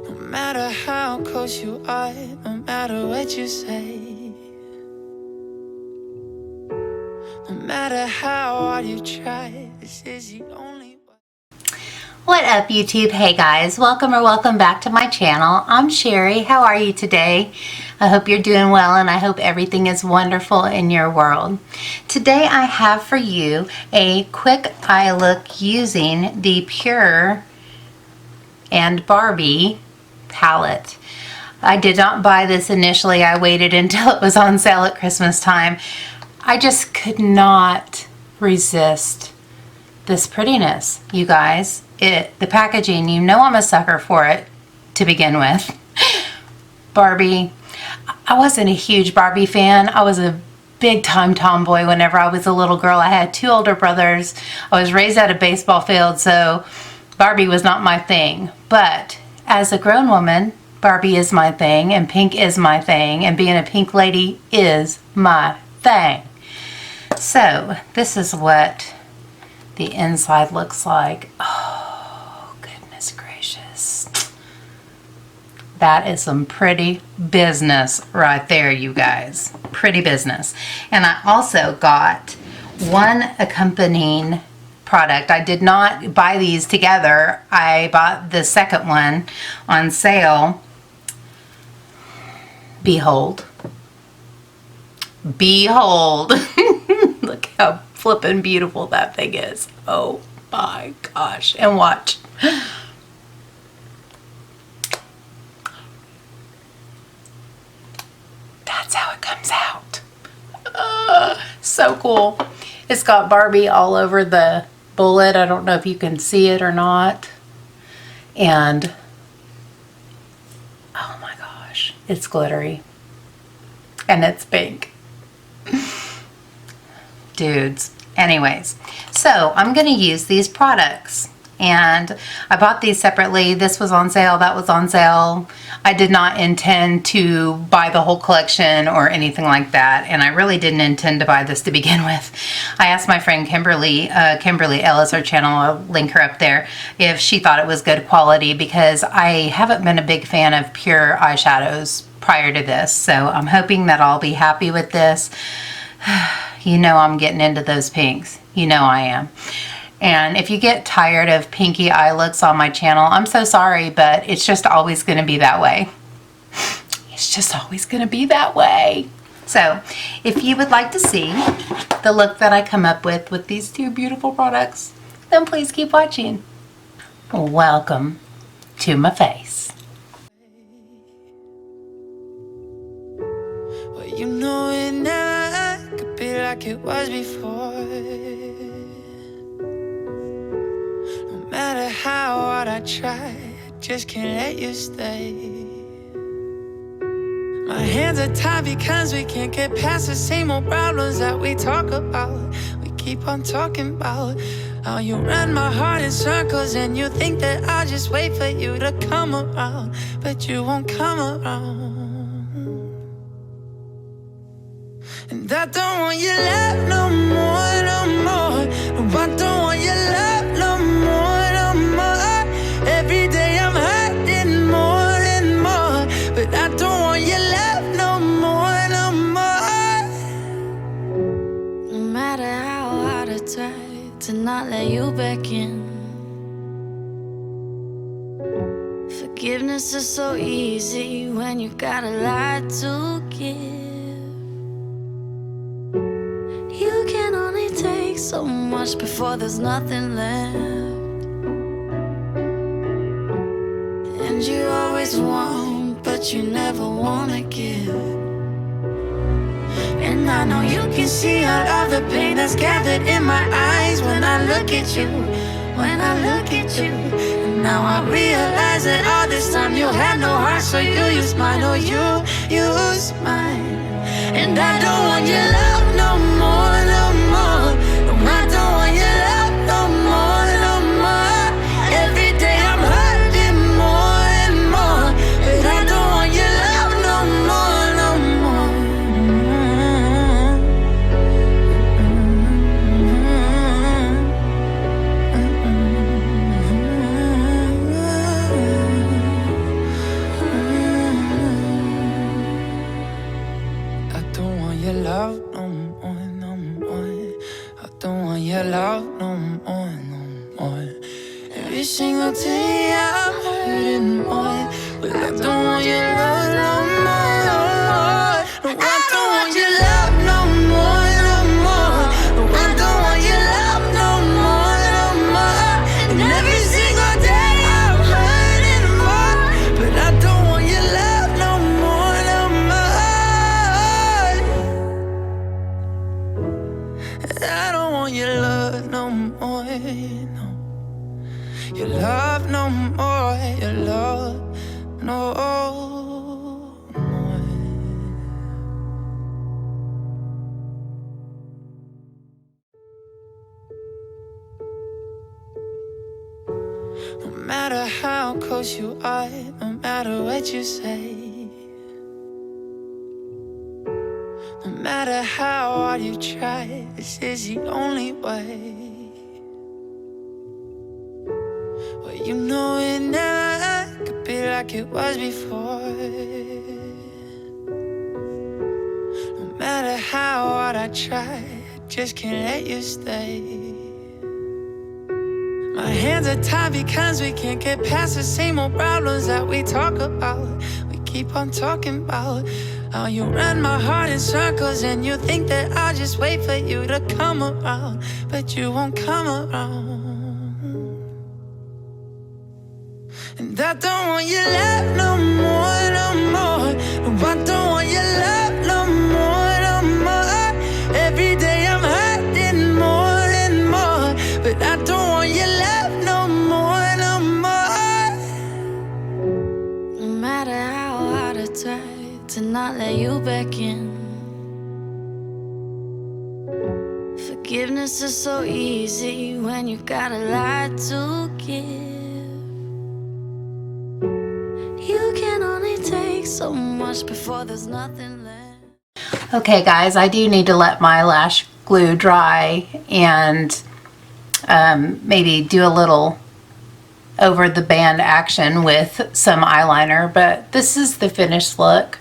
No matter how close you are, no matter what you say, no matter how hard you try, this is the only way. What up, YouTube? Hey guys, welcome back to my channel. I'm Sherry. How are you today? I hope you're doing well and I hope everything is wonderful in your world. Today I have for you a quick eye look using the PUR and BARBIE palette. I did not buy this initially. I waited until it was on sale at Christmas time. I just could not resist this prettiness, you guys. The packaging, you know I'm a sucker for it to begin with. Barbie. I wasn't a huge Barbie fan. I was a big time tomboy whenever I was a little girl. I had two older brothers. I was raised at a baseball field, so Barbie was not my thing. But as a grown woman, Barbie is my thing, and pink is my thing, and being a pink lady is my thing. So this is what the inside looks like. Oh, goodness gracious. That is some pretty business right there, you guys. Pretty business. And I also got one accompanying product. I did not buy these together. I bought the second one on sale. Behold. Behold. Look how flippin' beautiful that thing is. Oh my gosh. And watch. That's how it comes out. So cool. It's got Barbie all over the bullet. I don't know if you can see it or not. And oh my gosh, it's glittery. And it's pink. Dudes. Anyways, so I'm going to use these products. And I bought these separately. This was on sale, that was on sale. I did not intend to buy the whole collection or anything like that, and I really didn't intend to buy this to begin with. I asked my friend Kimberly Ellis, her channel, I'll link her up there, if she thought it was good quality, because I haven't been a big fan of PUR eyeshadows prior to this, so I'm hoping that I'll be happy with this. You know I'm getting into those pinks. You know I am. And if you get tired of pinky eye looks on my channel, I'm so sorry, but it's just always going to be that way. It's just always going to be that way. So, if you would like to see the look that I come up with these two beautiful products, then please keep watching. Welcome to my face. Well, you know it never could be like it was before. No matter how hard I try, I just can't let you stay. My hands are tied because we can't get past the same old problems that we talk about. We keep on talking about how you run my heart in circles, and you think that I'll just wait for you to come around, but you won't come around. And I don't want your love no more, no more. No, I don't want your love no more, no more. Every day I'm hurting more and more, but I don't want your love no more, no more. No matter how hard I try to not let you back in, forgiveness is so easy when you got a lot to give. You can only take so much before there's nothing left. And you always want, but you never wanna give. And I know you can see all of the pain that's gathered in my eyes when I look at you, when I look at you. And now I realize that all this time you had no heart, so you used mine, oh you used mine. And I don't want your love no more, no more. No, I don't want your love no more, no more. Every day I'm hurting more and more, but I don't want your love no more, no more. Every single day I'm hurting more, but I don't want your love no more. No, I don't want your love no more, no more. No, I don't want your love no more, no more. And every single day I'm hurting more, but I don't want your love no more, no more. I don't want your love no more, no. Your love no more, your love no more. No matter how close you are, no matter what you say, no matter how hard you try, this is the only way. Well, you know it never could be like it was before. No matter how hard I try, I just can't let you stay. My hands are tied because we can't get past the same old problems that we talk about. We keep on talking about how you run my heart in circles, and you think that I'll just wait for you to come around, but you won't come around. And I don't want your love no more, no more. No, I don't want your love no more, no more. Every day I'm hurting more and more, but I don't want your love no more, no more. No matter how hard I try to not let you back in, forgiveness is so easy when you got a lot to give. You can only take so much before there's nothing left. Okay guys, I do need to let my lash glue dry and maybe do a little over the band action with some eyeliner, but this is the finished look.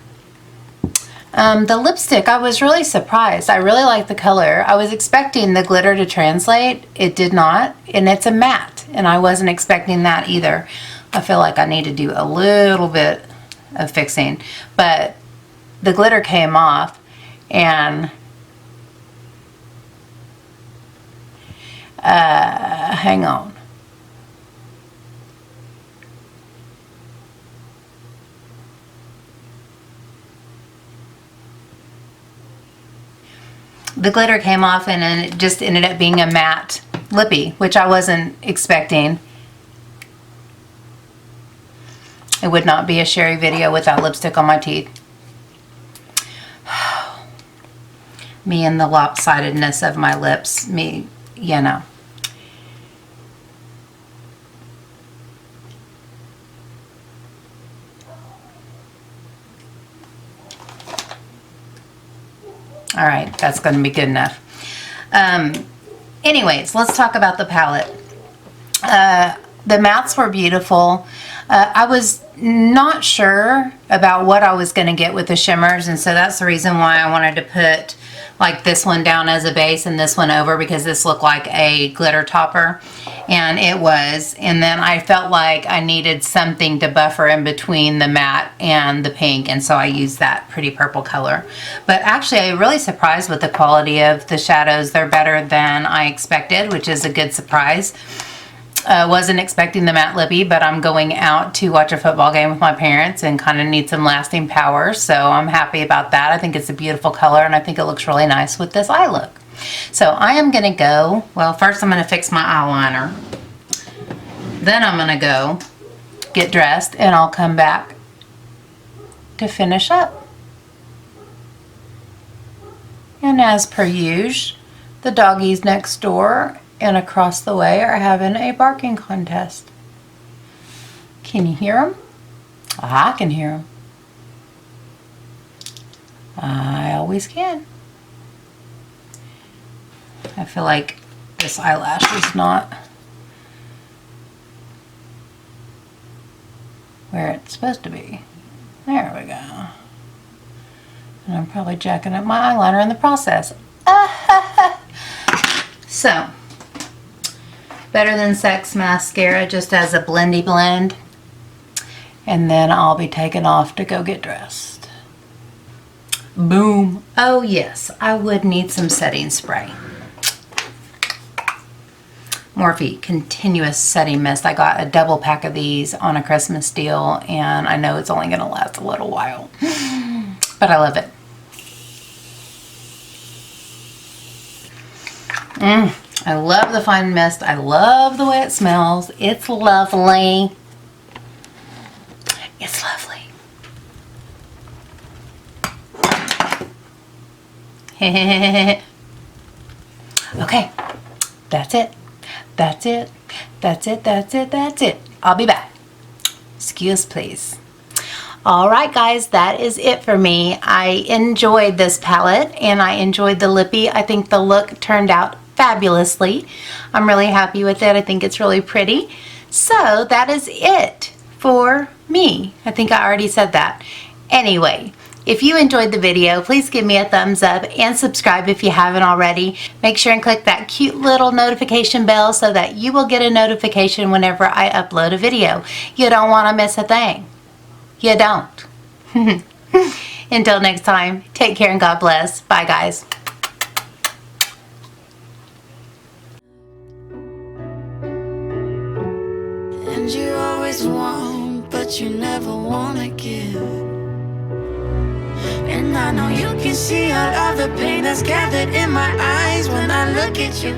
The lipstick, I was really surprised. I really like the color. I was expecting the glitter to translate. It did not, and it's a matte, and I wasn't expecting that either. I feel like I need to do a little bit of fixing, but the glitter came off, and hang on. The glitter came off, and then it just ended up being a matte lippy, which I wasn't expecting. It would not be a Sherri video without lipstick on my teeth. Me and the lopsidedness of my lips. Me, you know. All right, that's going to be good enough. Anyways, let's talk about the palette. The mattes were beautiful. I was not sure about what I was going to get with the shimmers, and so that's the reason why I wanted to put like this one down as a base and this one over, because this looked like a glitter topper, and it was. And then I felt like I needed something to buffer in between the matte and the pink, and so I used that pretty purple color. But actually I'm really surprised with the quality of the shadows. They're better than I expected, which is a good surprise. Wasn't expecting the matte lippy, but I'm going out to watch a football game with my parents and kind of need some lasting power, so I'm happy about that. I think it's a beautiful color, and I think it looks really nice with this eye look. So I am going to go, well, first I'm going to fix my eyeliner. Then I'm going to go get dressed, and I'll come back to finish up. And as per usual, the doggies next door and across the way are having a barking contest. Can you hear them? I can hear them. I always can. I feel like this eyelash is not where it's supposed to be. There we go. And I'm probably jacking up my eyeliner in the process. So, Better Than Sex mascara just as a blendy blend. And then I'll be taking off to go get dressed. Boom. Oh yes, I would need some setting spray. Morphe Continuous Setting Mist. I got a double pack of these on a Christmas deal, and I know it's only going to last a little while. But I love it. I love the fine mist. I love the way it smells. It's lovely. It's lovely. Okay, that's it. That's it. That's it. That's it. That's it. I'll be back. Excuse please. Alright guys, that is it for me. I enjoyed this palette and I enjoyed the lippy. I think the look turned out fabulously. I'm really happy with it. I think it's really pretty. So that is it for me. I think I already said that. Anyway, if you enjoyed the video, please give me a thumbs up and subscribe if you haven't already. Make sure and click that cute little notification bell so that you will get a notification whenever I upload a video. You don't want to miss a thing. You don't. Until next time, take care and God bless. Bye guys. And you always want, but you never wanna give. And I know you can see all of the pain that's gathered in my eyes when I look at you.